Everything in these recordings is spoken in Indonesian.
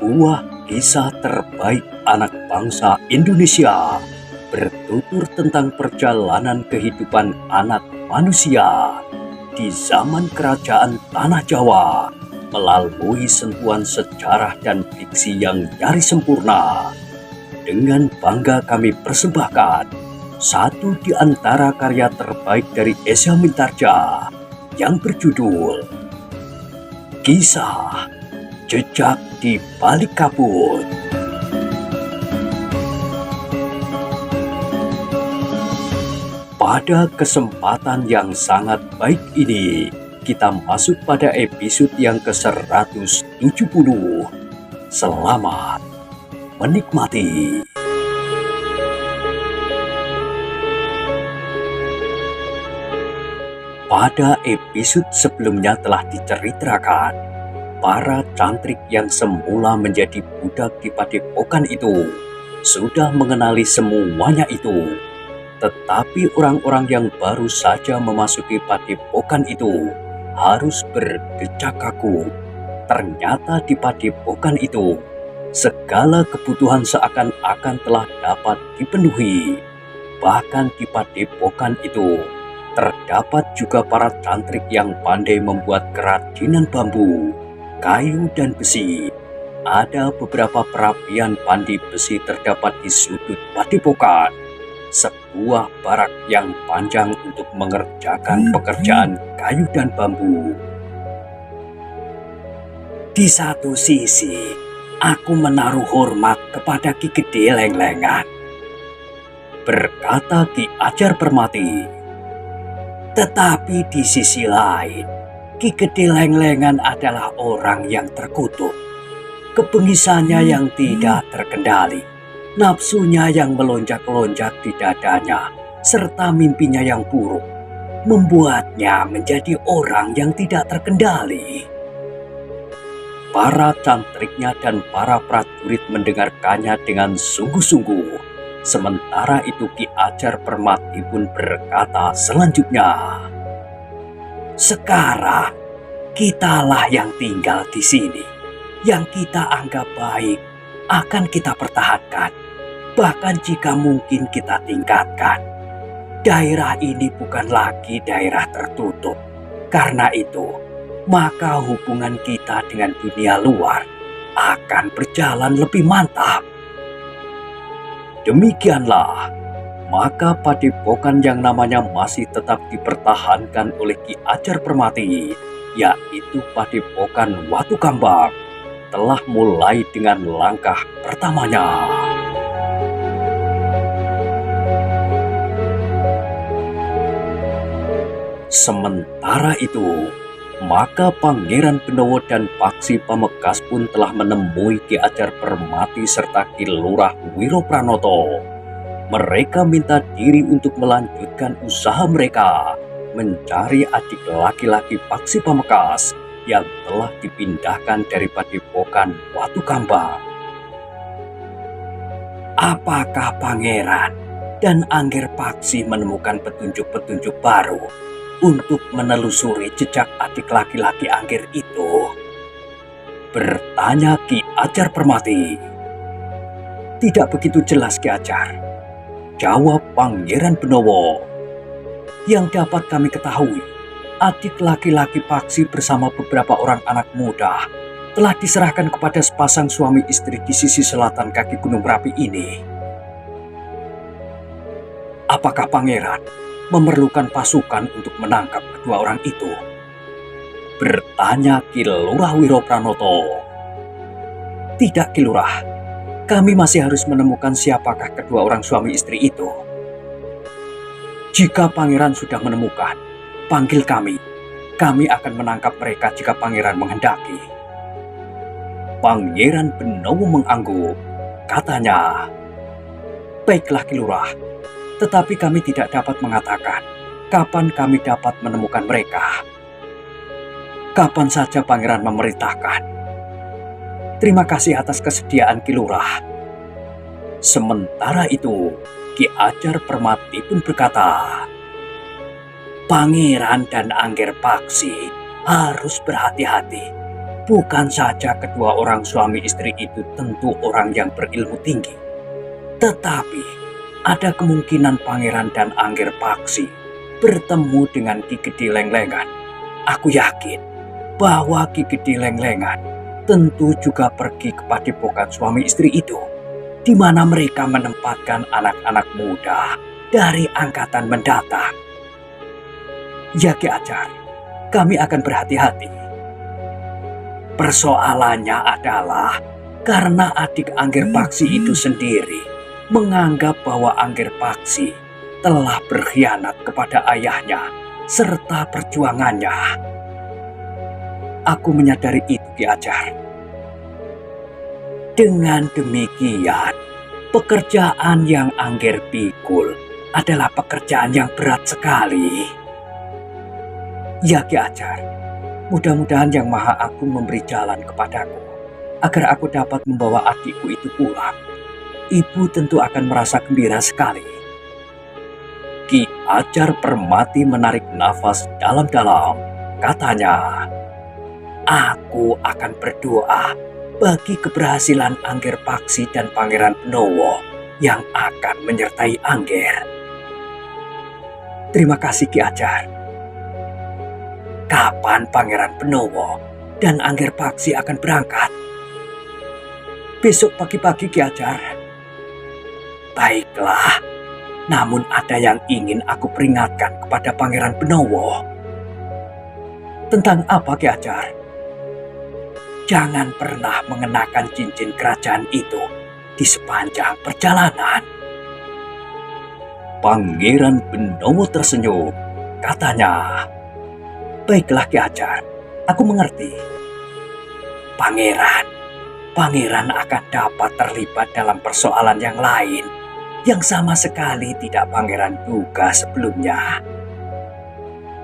Sebuah kisah terbaik anak bangsa Indonesia bertutur tentang perjalanan kehidupan anak manusia di zaman kerajaan Tanah Jawa melalui sentuhan sejarah dan fiksi yang nyaris sempurna. Dengan bangga kami persembahkan satu di antara karya terbaik dari Esa Mintarja yang berjudul Kisah Jejak di Balik Kabut. Pada kesempatan yang sangat baik ini, kita masuk pada episode yang ke-170. Selamat menikmati. Pada episode sebelumnya telah diceritakan para cantrik yang semula menjadi budak di padepokan itu sudah mengenali semuanya itu. Tetapi orang-orang yang baru saja memasuki padepokan itu harus berdecak kaku. Ternyata di padepokan itu segala kebutuhan seakan-akan telah dapat dipenuhi. Bahkan di padepokan itu terdapat juga para cantrik yang pandai membuat kerajinan bambu, kayu dan besi. Ada beberapa perapian pandi besi terdapat di sudut padepokan. Sebuah barak yang panjang untuk mengerjakan pekerjaan kayu dan bambu. Di satu sisi, aku menaruh hormat kepada Ki Gede Lenglengan, berkata Ki Ajar Permati. Tetapi di sisi lain, Ki Gede Lenglengan adalah orang yang terkutuk. Kebengisannya yang tidak terkendali, nafsunya yang melonjak-lonjak di dadanya, serta mimpinya yang buruk, membuatnya menjadi orang yang tidak terkendali. Para cantriknya dan para prajurit mendengarkannya dengan sungguh-sungguh. Sementara itu Ki Ajar Permati pun berkata selanjutnya, "Sekarang kitalah yang tinggal di sini, yang kita anggap baik akan kita pertahankan, bahkan jika mungkin kita tingkatkan. Daerah ini bukan lagi daerah tertutup. Karena itu, maka hubungan kita dengan dunia luar akan berjalan lebih mantap." Demikianlah, maka padepokan yang namanya masih tetap dipertahankan oleh Ki Ajar Permati, yaitu Padepokan Watu Kambang, telah mulai dengan langkah pertamanya. Sementara itu, maka Pangeran Benowo dan Paksi Pamegas pun telah menemui Ki Ajar Permati serta Ki Lurah Wiropranoto. Mereka minta diri untuk melanjutkan usaha mereka mencari adik laki-laki Paksi Pamegas yang telah dipindahkan dari Padepokan Watu Kambang. Apakah Pangeran dan Angger Paksi menemukan petunjuk-petunjuk baru untuk menelusuri jejak adik laki-laki Angger itu? Bertanya Ki Ajar Permati. Tidak begitu jelas Ki Ajar, jawab Pangeran Benowo. Yang dapat kami ketahui, adik laki-laki Paksi bersama beberapa orang anak muda telah diserahkan kepada sepasang suami istri di sisi selatan kaki Gunung Merapi ini. Apakah Pangeran memerlukan pasukan untuk menangkap kedua orang itu? Bertanya Ki Lurah Wiropranoto. Tidak Ki Lurah, kami masih harus menemukan siapakah kedua orang suami istri itu. Jika Pangeran sudah menemukan, panggil kami. Kami akan menangkap mereka jika Pangeran menghendaki. Pangeran Benowo mengangguk. Katanya, "Baiklah Ki Lurah, tetapi kami tidak dapat mengatakan kapan kami dapat menemukan mereka. Kapan saja Pangeran memerintahkan. Terima kasih atas kesediaan Ki Lurah." Sementara itu, Ki Ajar Permati pun berkata, "Pangeran dan Angger Paksi harus berhati-hati. Bukan saja kedua orang suami istri itu tentu orang yang berilmu tinggi, tetapi ada kemungkinan Pangeran dan Angger Paksi bertemu dengan Ki Gede Lenglengan. Aku yakin bahwa Ki Gede Lenglengan tentu juga pergi ke padepokan suami istri itu, di mana mereka menempatkan anak-anak muda dari angkatan mendatang. Ya Ki Ajar, kami akan berhati-hati. Persoalannya adalah karena adik Angger Paksi itu sendiri menganggap bahwa Angger Paksi telah berkhianat kepada ayahnya serta perjuangannya. Aku menyadari itu Ki Ajar. Dengan demikian, pekerjaan yang Angger pikul adalah pekerjaan yang berat sekali. Ya Ki Ajar, mudah-mudahan Yang Maha Agung memberi jalan kepadaku agar aku dapat membawa adikku itu pulang. Ibu tentu akan merasa gembira sekali. Ki Ajar Permati menarik nafas dalam-dalam. Katanya, aku akan berdoa bagi keberhasilan Angger Paksi dan Pangeran Benowo yang akan menyertai Angger. Terima kasih Ki Ajar. Kapan Pangeran Benowo dan Angger Paksi akan berangkat? Besok pagi-pagi Ki Ajar. Baiklah, namun ada yang ingin aku peringatkan kepada Pangeran Benowo. Tentang apa Ki Ajar? Jangan pernah mengenakan cincin kerajaan itu di sepanjang perjalanan. Pangeran Benowo tersenyum. Katanya, baiklah Ki Ajar, aku mengerti. Pangeran akan dapat terlibat dalam persoalan yang lain yang sama sekali tidak Pangeran duga sebelumnya.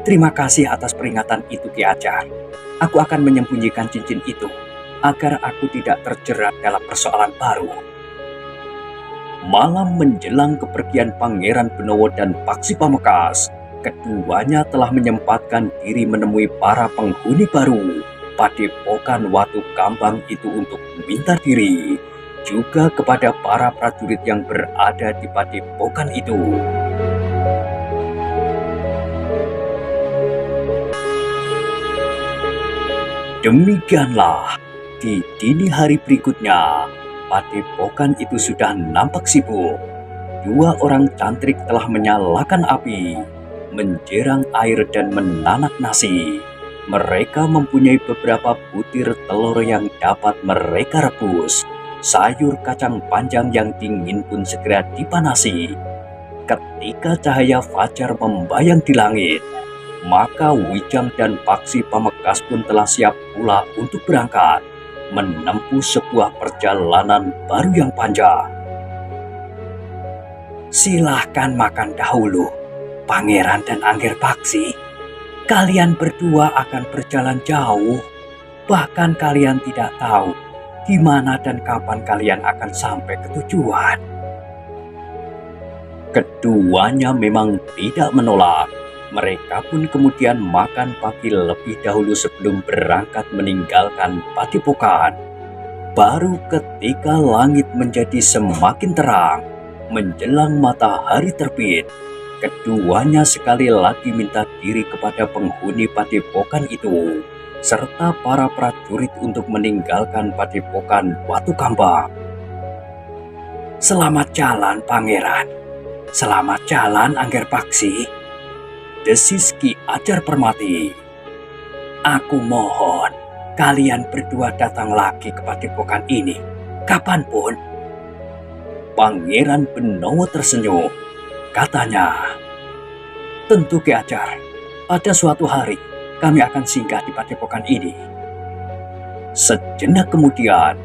Terima kasih atas peringatan itu Ki Ajar. Aku akan menyembunyikan cincin itu agar aku tidak terjerat dalam persoalan baru. Malam menjelang kepergian Pangeran Benowo dan Paksi Pamekasan, keduanya telah menyempatkan diri menemui para penghuni baru padepokan Watu Kambang itu untuk meminta diri, juga kepada para prajurit yang berada di padepokan itu. Demikianlah, di dini hari berikutnya, padepokan itu sudah nampak sibuk. Dua orang cantrik telah menyalakan api, menjerang air dan menanak nasi. Mereka mempunyai beberapa butir telur yang dapat mereka rebus. Sayur kacang panjang yang dingin pun segera dipanasi. Ketika cahaya fajar membayang di langit, maka Wijang dan Paksi Pamekasan pun telah siap pula untuk berangkat menempuh sebuah perjalanan baru yang panjang. Silahkan makan dahulu, Pangeran dan Angger Paksi. Kalian berdua akan berjalan jauh, bahkan kalian tidak tahu di mana dan kapan kalian akan sampai ke tujuan. Keduanya memang tidak menolak. Mereka pun kemudian makan pagi lebih dahulu sebelum berangkat meninggalkan padepokan. Baru ketika langit menjadi semakin terang, menjelang matahari terbit, keduanya sekali lagi minta diri kepada penghuni padepokan itu, serta para prajurit untuk meninggalkan padepokan Watu Kambang. Selamat jalan, Pangeran. Selamat jalan, Angger Paksi. Desis Ki Ajar Permati. Aku mohon kalian berdua datang lagi ke padepokan ini kapanpun. Pangeran Benowo tersenyum. Katanya, tentu Ki Ajar, pada suatu hari kami akan singgah di padepokan ini. Sejenak kemudian,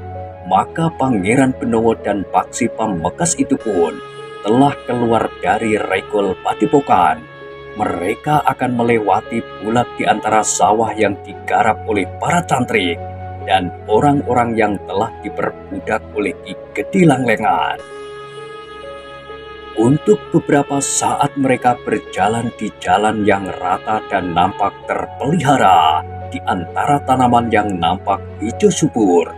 maka Pangeran Benowo dan Paksi Pamekasan itu pun telah keluar dari regol padepokan. Mereka akan melewati bulak di antara sawah yang digarap oleh para cantrik dan orang-orang yang telah diperbudak oleh Ki Gede Lenglengan. Untuk beberapa saat mereka berjalan di jalan yang rata dan nampak terpelihara di antara tanaman yang nampak hijau subur.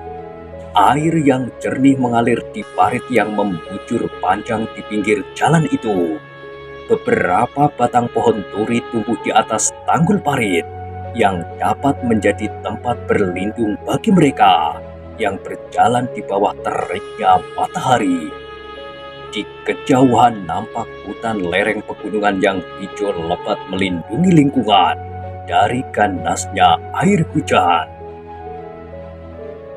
Air yang jernih mengalir di parit yang membujur panjang di pinggir jalan itu. Beberapa batang pohon turi tumbuh di atas tanggul parit yang dapat menjadi tempat berlindung bagi mereka yang berjalan di bawah teriknya matahari. Di kejauhan nampak hutan lereng pegunungan yang hijau lebat melindungi lingkungan dari ganasnya air hujan.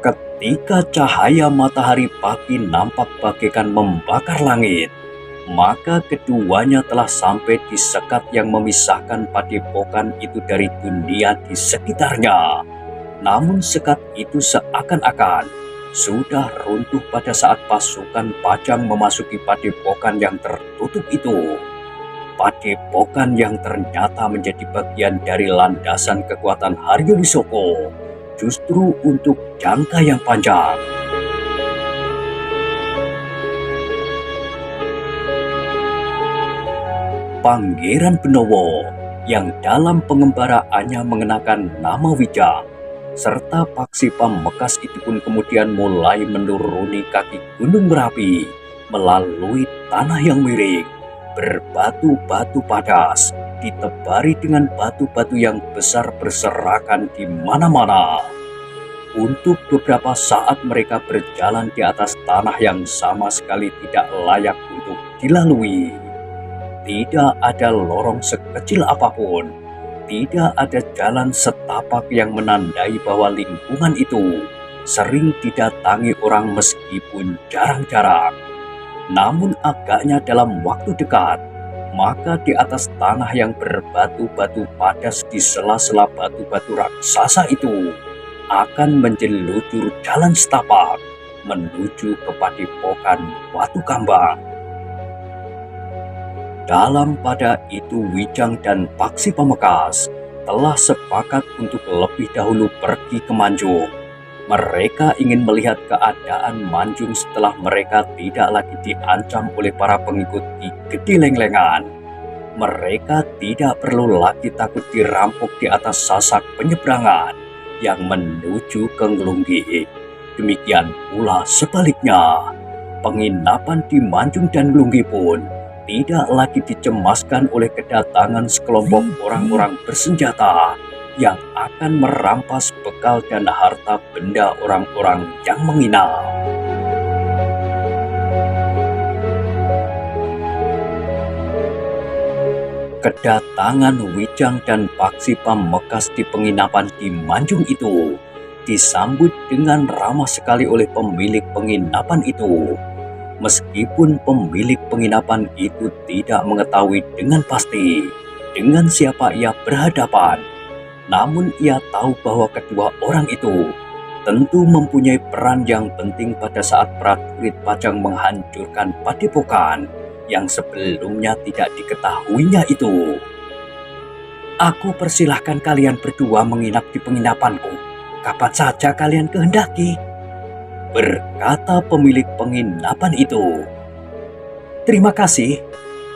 Ketika cahaya matahari pagi nampak bagaikan membakar langit, maka keduanya telah sampai di sekat yang memisahkan padepokan itu dari dunia di sekitarnya. Namun sekat itu seakan-akan sudah runtuh pada saat pasukan Pajang memasuki padepokan yang tertutup itu. Padepokan yang ternyata menjadi bagian dari landasan kekuatan Haryo Wisoko, justru untuk jangka yang panjang. Pangeran Benowo yang dalam pengembaraannya mengenakan nama Wijang, serta Paksi Pamekasan itu pun kemudian mulai menuruni kaki Gunung Merapi melalui tanah yang miring, berbatu-batu padas, ditebari dengan batu-batu yang besar berserakan di mana-mana. Untuk beberapa saat mereka berjalan di atas tanah yang sama sekali tidak layak untuk dilalui. Tidak ada lorong sekecil apapun, tidak ada jalan setapak yang menandai bahwa lingkungan itu sering didatangi orang meskipun jarang-jarang. Namun agaknya dalam waktu dekat, maka di atas tanah yang berbatu-batu padas di sela-sela batu-batu raksasa itu akan menjelujur jalan setapak menuju ke padepokan Watu Kambang. Dalam pada itu Wijang dan Paksi Pamekasan telah sepakat untuk lebih dahulu pergi ke Manjung. Mereka ingin melihat keadaan Manjung setelah mereka tidak lagi diancam oleh para pengikut Ki Gede Lenglengan. Mereka tidak perlu lagi takut dirampok di atas sasak penyeberangan yang menuju ke Nglunggi. Demikian pula sebaliknya, penginapan di Manjung dan Nglunggi pun tidak lagi dicemaskan oleh kedatangan sekelompok orang-orang bersenjata yang akan merampas bekal dan harta benda orang-orang yang menginap. Kedatangan Wijang dan Paksi Pamekasan di penginapan di Manjung itu disambut dengan ramah sekali oleh pemilik penginapan itu. Meskipun pemilik penginapan itu tidak mengetahui dengan pasti dengan siapa ia berhadapan, namun ia tahu bahwa kedua orang itu tentu mempunyai peran yang penting pada saat prajurit Pajang menghancurkan padepokan yang sebelumnya tidak diketahuinya itu. Aku persilahkan kalian berdua menginap di penginapanku kapan saja kalian kehendaki, berkata pemilik penginapan itu. Terima kasih,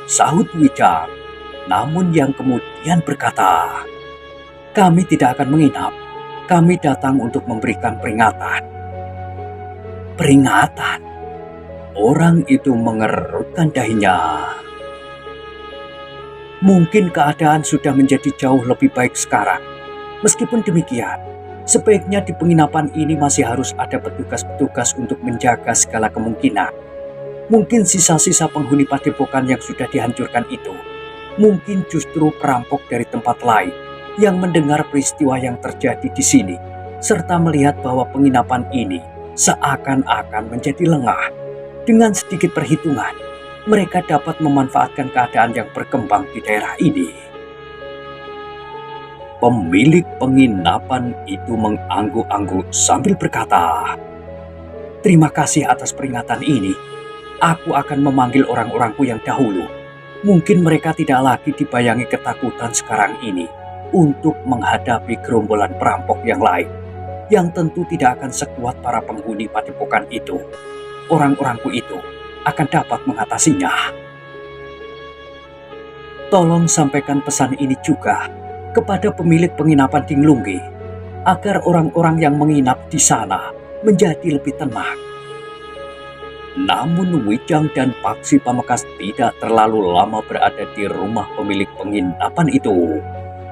sahut Wijang, namun yang kemudian berkata, kami tidak akan menginap, kami datang untuk memberikan peringatan. Peringatan? Orang itu mengerutkan dahinya. Mungkin keadaan sudah menjadi jauh lebih baik sekarang. Meskipun demikian, sebaiknya di penginapan ini masih harus ada petugas-petugas untuk menjaga segala kemungkinan. Mungkin sisa-sisa penghuni padepokan yang sudah dihancurkan itu, mungkin justru perampok dari tempat lain yang mendengar peristiwa yang terjadi di sini, serta melihat bahwa penginapan ini seakan-akan menjadi lengah. Dengan sedikit perhitungan, mereka dapat memanfaatkan keadaan yang berkembang di daerah ini. Pemilik penginapan itu mengangguk-angguk sambil berkata, terima kasih atas peringatan ini. Aku akan memanggil orang-orangku yang dahulu. Mungkin mereka tidak lagi dibayangi ketakutan sekarang ini untuk menghadapi gerombolan perampok yang lain, yang tentu tidak akan sekuat para penghuni padepokan itu. Orang-orangku itu akan dapat mengatasinya. Tolong sampaikan pesan ini juga kepada pemilik penginapan di Nglunggi. agar orang-orang yang menginap di sana menjadi lebih tenang. Namun Wijang dan Paksi Pamekasan tidak terlalu lama berada di rumah pemilik penginapan itu.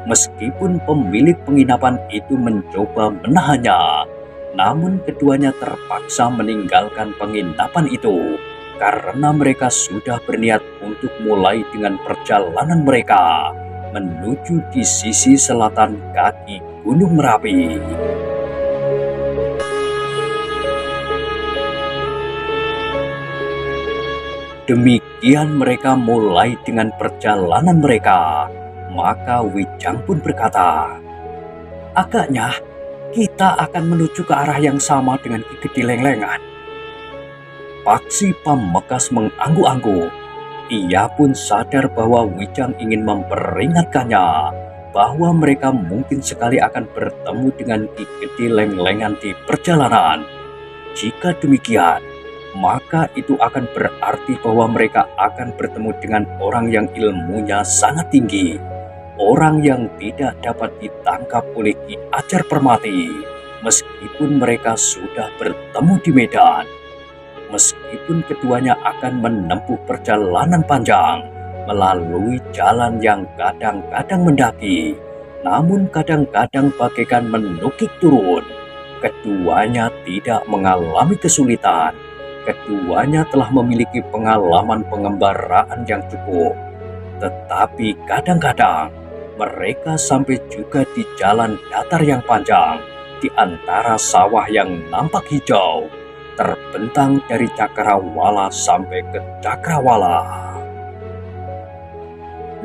Meskipun pemilik penginapan itu mencoba menahannya, namun keduanya terpaksa meninggalkan penginapan itu karena mereka sudah berniat untuk mulai dengan perjalanan mereka menuju di sisi selatan kaki Gunung Merapi. Demikian mereka mulai dengan perjalanan mereka. Maka Wijang pun berkata, "Agaknya kita akan menuju ke arah yang sama dengan Ki Gede Lenglengan." Paksi Pamekasan mengangguk-angguk. Ia pun sadar bahwa Wijang ingin memperingatkannya bahwa mereka mungkin sekali akan bertemu dengan Ki Gede Lenglengan di perjalanan. Jika demikian, maka itu akan berarti bahwa mereka akan bertemu dengan orang yang ilmunya sangat tinggi, orang yang tidak dapat ditangkap oleh Ki Ajar Permati, meskipun mereka sudah bertemu di medan. Meskipun keduanya akan menempuh perjalanan panjang melalui jalan yang kadang-kadang mendaki, namun kadang-kadang bagaikan menukik turun, keduanya tidak mengalami kesulitan. Keduanya telah memiliki pengalaman pengembaraan yang cukup. Tetapi kadang-kadang mereka sampai juga di jalan datar yang panjang, di antara sawah yang nampak hijau, terbentang dari cakrawala sampai ke cakrawala.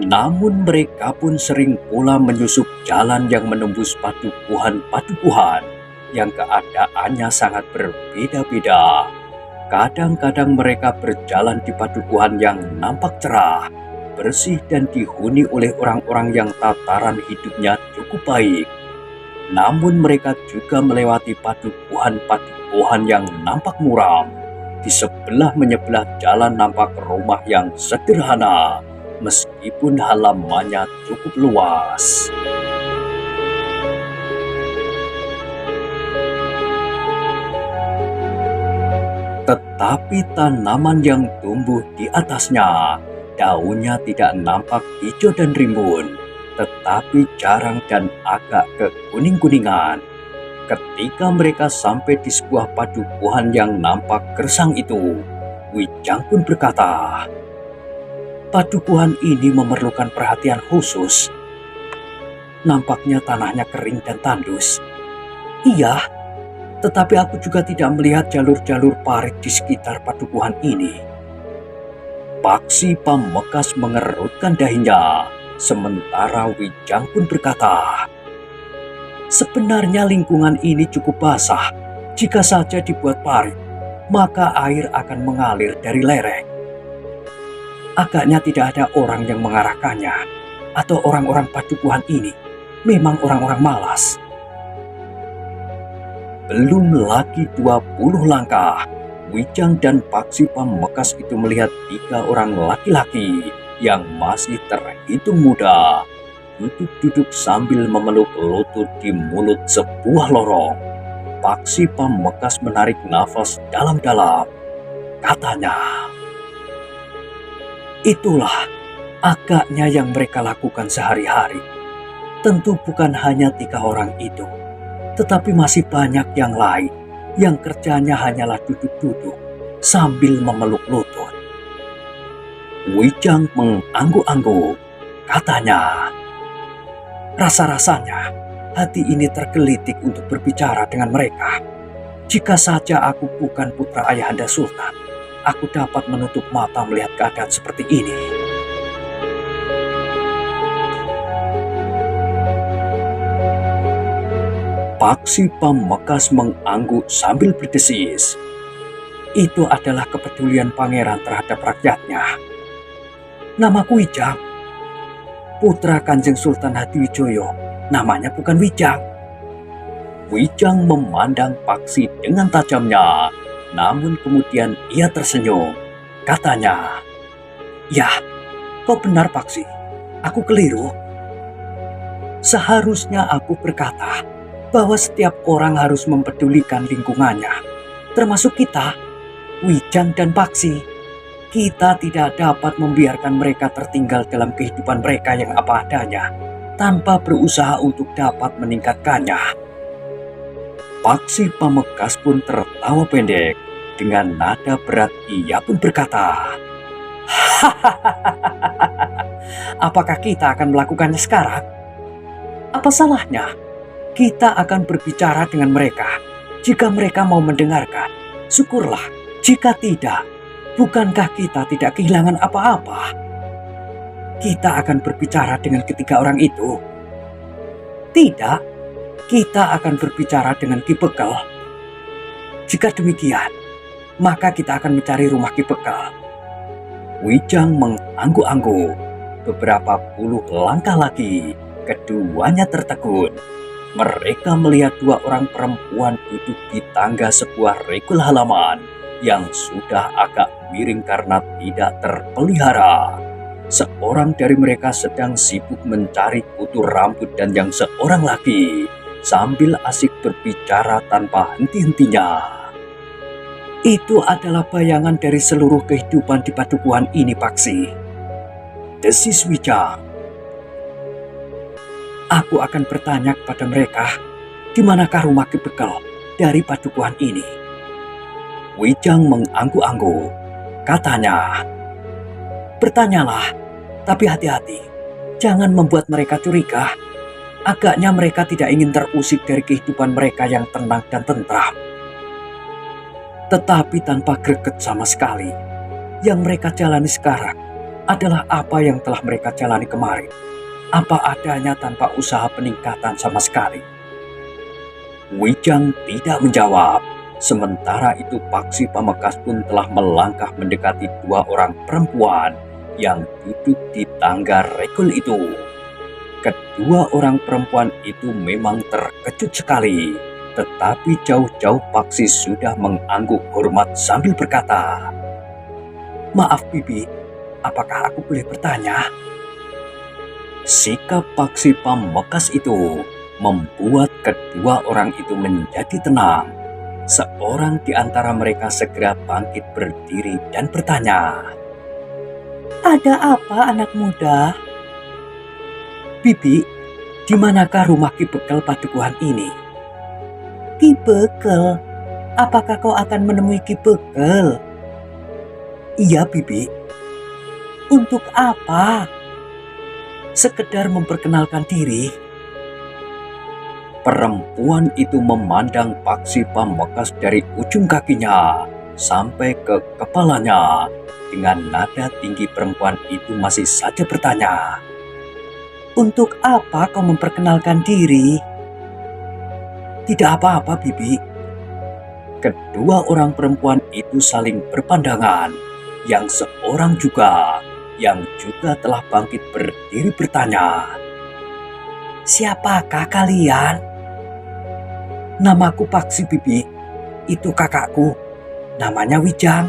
Namun mereka pun sering pula menyusup jalan yang menembus padukuhan-padukuhan yang keadaannya sangat berbeda-beda. Kadang-kadang mereka berjalan di padukuhan yang nampak cerah, bersih dan dihuni oleh orang-orang yang tataran hidupnya cukup baik. Namun mereka juga melewati padukuhan-padukuhan yang nampak muram. Di sebelah menyebelah jalan nampak rumah yang sederhana, meskipun halamannya cukup luas. Tetapi tanaman yang tumbuh di atasnya, daunnya tidak nampak hijau dan rimbun, tetapi jarang dan agak kekuning-kuningan. Ketika mereka sampai di sebuah padukuhan yang nampak gersang itu, Wijang pun berkata, "Padukuhan ini memerlukan perhatian khusus. Nampaknya tanahnya kering dan tandus." "Iya, tetapi aku juga tidak melihat jalur-jalur parit di sekitar padukuhan ini." Paksi Pamekasan mengerutkan dahinya, sementara Wijang pun berkata, "Sebenarnya lingkungan ini cukup basah. Jika saja dibuat parit, maka air akan mengalir dari lereng. Agaknya tidak ada orang yang mengarahkannya, atau orang-orang padukuhan ini memang orang-orang malas." Belum lagi 20 langkah, Wijang dan Paksi Pamekasan itu melihat 3 orang laki-laki yang masih terhitung muda, duduk-duduk sambil memeluk lutut di mulut sebuah lorong. Paksi Pamekasan menarik nafas dalam-dalam. Katanya, "Itulah agaknya yang mereka lakukan sehari-hari. Tentu bukan hanya 3 orang itu, tetapi masih banyak yang lain yang kerjanya hanyalah duduk-duduk sambil memeluk lutut." Wijang mengangguk-angguk. Katanya, "Rasa-rasanya hati ini tergelitik untuk berbicara dengan mereka. Jika saja aku bukan putra Ayahanda Sultan, aku dapat menutup mata melihat keadaan seperti ini." Paksi Pamekasan mengangguk sambil berdesis. Itu adalah kepedulian pangeran terhadap rakyatnya. "Namaku Wijang. Putra Kanjeng Sultan Hadiwijoyo, namanya bukan Wijang." Wijang memandang Paksi dengan tajamnya, namun kemudian ia tersenyum. Katanya, "Ya, kau benar Paksi. Aku keliru. Seharusnya aku berkata bahwa setiap orang harus mempedulikan lingkungannya, termasuk kita, Wijang dan Paksi. Kita tidak dapat membiarkan mereka tertinggal dalam kehidupan mereka yang apa adanya, tanpa berusaha untuk dapat meningkatkannya. Paksi Pamungkas pun tertawa pendek. Dengan nada berat ia pun berkata, apakah kita akan melakukannya sekarang? Apa salahnya? Kita akan berbicara dengan mereka. Jika mereka mau mendengarkan, syukurlah. Jika tidak, bukankah kita tidak kehilangan apa-apa? Kita akan berbicara dengan ketiga orang itu. Tidak, kita akan berbicara dengan Ki Bekel. Jika demikian, maka kita akan mencari rumah Ki Bekel. Wijang mengangguk-angguk. Beberapa puluh langkah lagi, keduanya tertegun. Mereka melihat dua orang perempuan duduk di tangga sebuah regul halaman yang sudah agak miring karena tidak terpelihara. Seorang dari mereka sedang sibuk mencari kutu rambut dan yang seorang lagi sambil asik berbicara tanpa henti-hentinya. Itu adalah bayangan dari seluruh kehidupan di padukuhan ini, Paksi. Desis Wijang. Aku akan bertanya kepada mereka, di manakah rumah Ki Bekel dari padukuhan ini? Wijang mengangguk-angguk. Katanya, bertanyalah, tapi hati-hati. Jangan membuat mereka curiga. Agaknya mereka tidak ingin terusik dari kehidupan mereka yang tenang dan tentram. Tetapi tanpa greget sama sekali. Yang mereka jalani sekarang adalah apa yang telah mereka jalani kemarin. Apa adanya tanpa usaha peningkatan sama sekali. Wijang tidak menjawab. Sementara itu Paksi Pamungkas pun telah melangkah mendekati dua orang perempuan yang duduk di tangga regul itu. Kedua orang perempuan itu memang terkejut sekali. Tetapi jauh-jauh Paksi sudah mengangguk hormat sambil berkata, maaf Bibi, apakah aku boleh bertanya? Sikap Paksi Pamungkas itu membuat kedua orang itu menjadi tenang. Seorang di antara mereka segera bangkit berdiri dan bertanya, ada apa anak muda? Bibi, di manakah rumah Ki Bekel padukuhan ini? Ki Bekel? Apakah kau akan menemui Ki Bekel? Iya, Bibi. Untuk apa? Sekedar memperkenalkan diri. Perempuan itu memandang Paksi Pamungkas dari ujung kakinya sampai ke kepalanya. Dengan nada tinggi perempuan itu masih saja bertanya, untuk apa kau memperkenalkan diri? Tidak apa-apa, Bibi. Kedua orang perempuan itu saling berpandangan. Yang seorang yang juga telah bangkit berdiri bertanya, siapakah kalian? Namaku Paksi, Bibi. Itu kakakku. Namanya Wijang.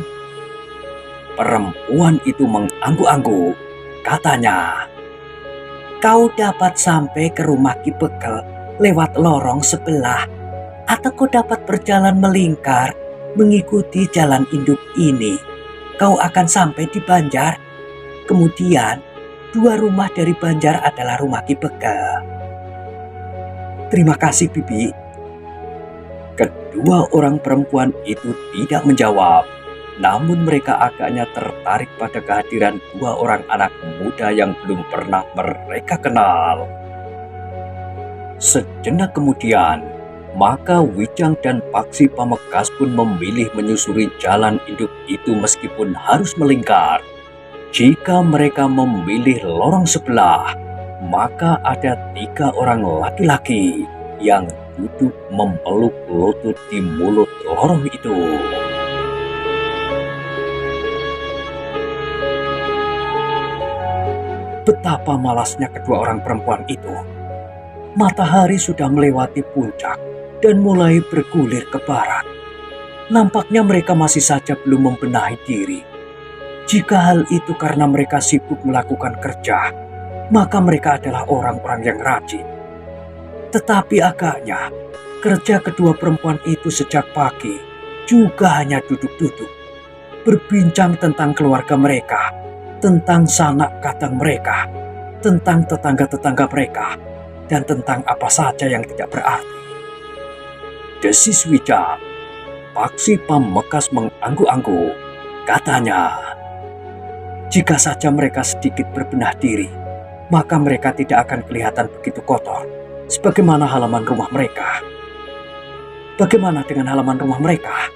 Perempuan itu mengangguk-angguk. Katanya, kau dapat sampai ke rumah Ki Bekel lewat lorong sebelah, atau kau dapat berjalan melingkar mengikuti jalan induk ini. Kau akan sampai di Banjar. Kemudian, dua rumah dari Banjar adalah rumah Ki Bekel. Terima kasih, Bibi. Kedua orang perempuan itu tidak menjawab, namun mereka agaknya tertarik pada kehadiran dua orang anak muda yang belum pernah mereka kenal. Sejenak kemudian, maka Wijang dan Paksi Pamungkas pun memilih menyusuri jalan induk itu meskipun harus melingkar. Jika mereka memilih lorong sebelah, maka ada 3 orang laki-laki yang duduk memeluk lutut di mulut lorong itu. Betapa malasnya kedua orang perempuan itu. Matahari sudah melewati puncak dan mulai bergulir ke barat. Nampaknya mereka masih saja belum membenahi diri. Jika hal itu karena mereka sibuk melakukan kerja, maka mereka adalah orang-orang yang rajin. Tetapi agaknya kerja kedua perempuan itu sejak pagi juga hanya duduk-duduk, berbincang tentang keluarga mereka, tentang sanak kadang mereka, tentang tetangga-tetangga mereka, dan tentang apa saja yang tidak berarti. Desis Wijang, Paksi Pamekasan mengangguk-angguk. Katanya, jika saja mereka sedikit berbenah diri, maka mereka tidak akan kelihatan begitu kotor, sebagaimana halaman rumah mereka. Bagaimana dengan halaman rumah mereka?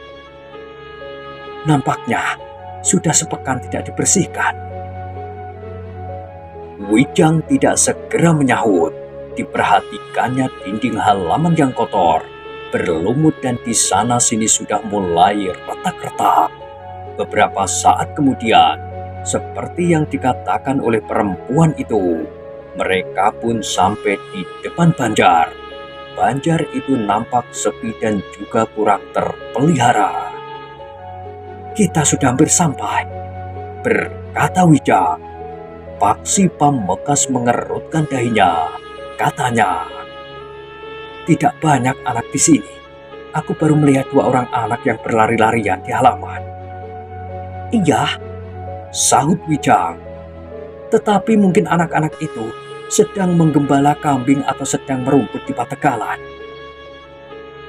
Nampaknya sudah sepekan tidak dibersihkan. Wijang tidak segera menyahut. Diperhatikannya dinding halaman yang kotor, berlumut, dan di sana sini sudah mulai retak-retak. Beberapa saat kemudian, seperti yang dikatakan oleh perempuan itu, mereka pun sampai di depan Banjar. Banjar itu nampak sepi dan juga kurang terpelihara. Kita sudah hampir sampai, berkata Wijang. Paksi Pamekasan mengerutkan dahinya. Katanya, tidak banyak anak di sini. Aku baru melihat 2 orang anak yang berlari-larian di halaman. Iya, sahut Wijang. Tetapi mungkin anak-anak itu sedang menggembala kambing atau sedang merumput di pategalan.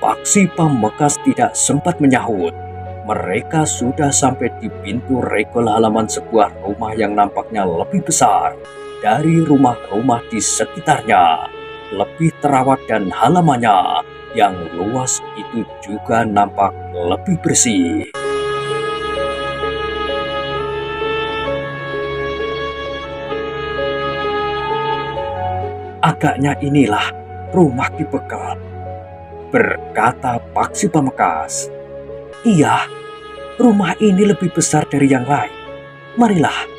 Paksi Pamekasan tidak sempat menyahut. Mereka sudah sampai di pintu regol halaman sebuah rumah yang nampaknya lebih besar dari rumah-rumah di sekitarnya, lebih terawat, dan halamannya yang luas itu juga nampak lebih bersih. Agaknya inilah rumah Ki Bekel, berkata Paksi Pamekasan. Iya, rumah ini lebih besar dari yang lain. Marilah.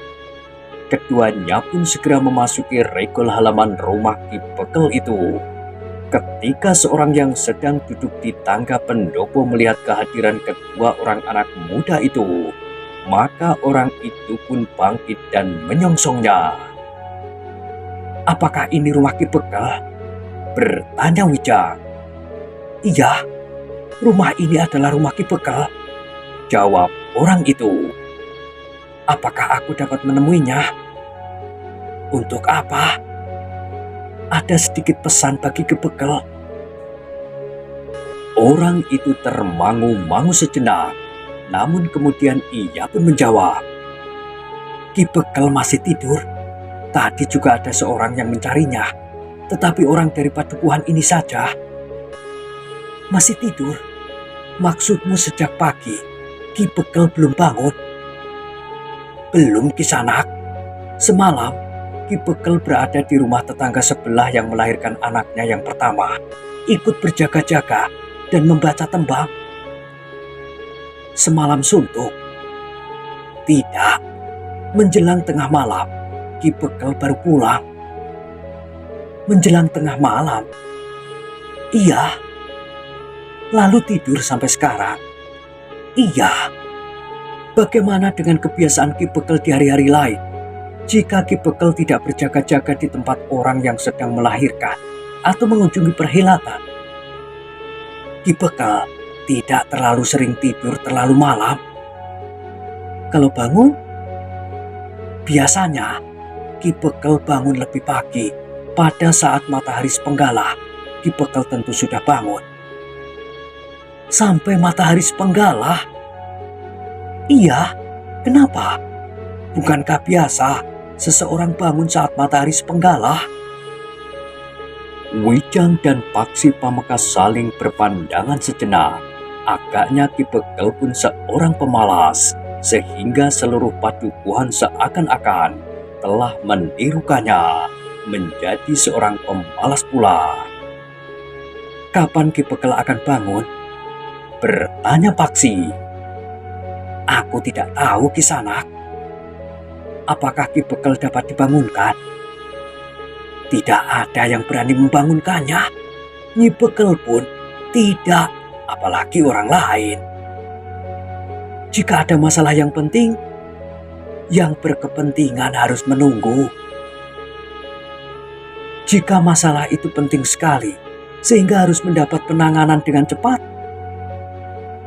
Keduanya pun segera memasuki regol halaman rumah Ki Bekel itu. Ketika seorang yang sedang duduk di tangga pendopo melihat kehadiran kedua orang anak muda itu, maka orang itu pun bangkit dan menyongsongnya. Apakah ini rumah Ki Bekel? Bertanya Wijang. Iya, rumah ini adalah rumah Ki Bekel, jawab orang itu. Apakah aku dapat menemuinya? Untuk apa? Ada sedikit pesan bagi Ki Bekel. Orang itu termangu-mangu sejenak, namun kemudian ia pun menjawab. Ki Bekel masih tidur. Tadi juga ada seorang yang mencarinya, tetapi orang dari padukuhan ini saja. Masih tidur? Maksudmu sejak pagi Ki Bekel belum bangun? Belum, Kisanak. Semalam Ki Bekel berada di rumah tetangga sebelah yang melahirkan anaknya yang pertama, ikut berjaga-jaga dan membaca tembang. Semalam suntuk? Tidak. Menjelang tengah malam Ki Bekel baru pulang. Menjelang tengah malam? Iya. Lalu tidur sampai sekarang? Iya. Bagaimana dengan kebiasaan Ki Bekel di hari-hari lain? Jika Ki Bekel tidak berjaga-jaga di tempat orang yang sedang melahirkan atau mengunjungi perhelatan? Ki Bekel tidak terlalu sering tidur terlalu malam. Kalau bangun, biasanya Ki Bekel bangun lebih pagi. Pada saat matahari sepenggalah, Ki Bekel tentu sudah bangun. Sampai matahari sepenggalah? Iya, kenapa? Bukankah biasa seseorang bangun saat matahari sepenggalah? Wijang dan Paksi Pamekasan saling berpandangan sejenak. Agaknya Ki Bekel pun seorang pemalas, sehingga seluruh padukuhan seakan-akan telah menirukannya menjadi seorang pemalas pula. Kapan Ki Bekel akan bangun? Bertanya Paksi. Aku tidak tahu, Kisanak. Apakah Ki Bekel dapat dibangunkan? Tidak ada yang berani membangunkannya. Nyi Bekel pun tidak, apalagi orang lain. Jika ada masalah yang penting, yang berkepentingan harus menunggu. Jika masalah itu penting sekali, sehingga harus mendapat penanganan dengan cepat?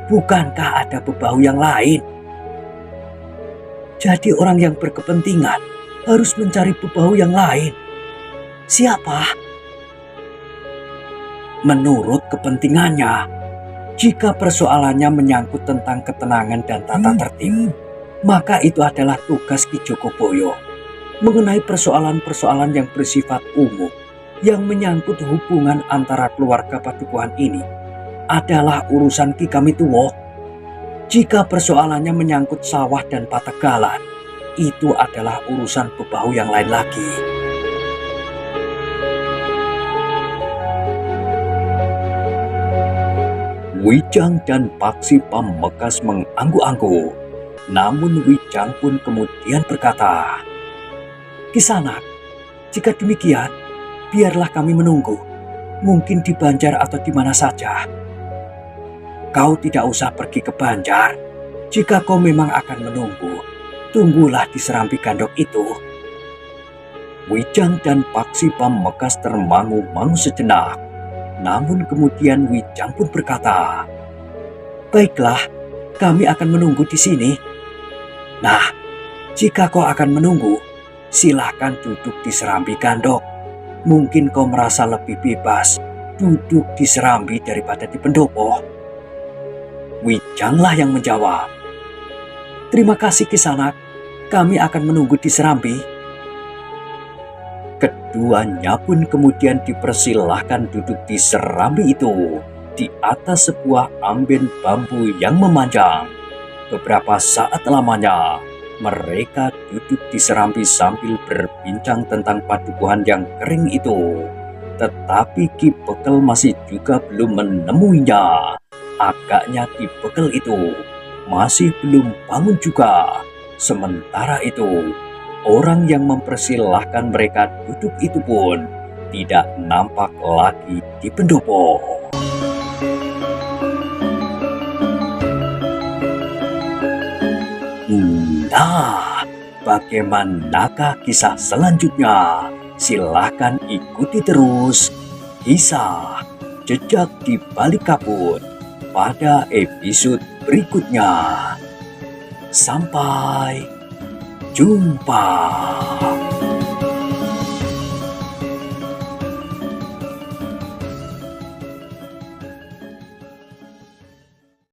Bukankah ada bebahu yang lain? Jadi orang yang berkepentingan harus mencari bebahu yang lain. Siapa? Menurut kepentingannya, jika persoalannya menyangkut tentang ketenangan dan tata tertib, maka itu adalah tugas Ki Jogoboyo. Mengenai persoalan-persoalan yang bersifat umum, yang menyangkut hubungan antara keluarga Padukuhan ini, adalah urusan Ki Kamituwo. Jika persoalannya menyangkut sawah dan pategalan, itu adalah urusan bebahu yang lain lagi. Wijang dan Paksi Pamekasan mengangguk-angguk. Namun Wijang pun kemudian berkata, "Kisanak, jika demikian, biarlah kami menunggu. Mungkin di Banjar atau di mana saja. Kau tidak usah pergi ke Banjar. Jika kau memang akan menunggu, tunggulah di Serambi Gandok itu." Wijang dan Paksi Pamekasan termangu-mangu sejenak. Namun kemudian Wijang pun berkata, "Baiklah, kami akan menunggu di sini." "Nah, jika kau akan menunggu, silahkan duduk di Serambi Gandok. Mungkin kau merasa lebih bebas duduk di Serambi daripada di pendopo." Wijanglah yang menjawab, "Terima kasih Kisanak, kami akan menunggu di Serambi." Keduanya pun kemudian dipersilahkan duduk di serambi itu, di atas sebuah amben bambu yang memanjang. Beberapa saat lamanya, mereka duduk di serambi sambil berbincang tentang padukuhan yang kering itu. Tetapi Ki Bekel masih juga belum menemuinya. Agaknya Ki Bekel itu masih belum bangun juga. Sementara itu, orang yang mempersilahkan mereka duduk itu pun tidak nampak lagi di pendopo. Nah, bagaimanakah kisah selanjutnya? Silahkan ikuti terus kisah Jejak di Balik Kabut pada episode berikutnya. Sampai jumpa.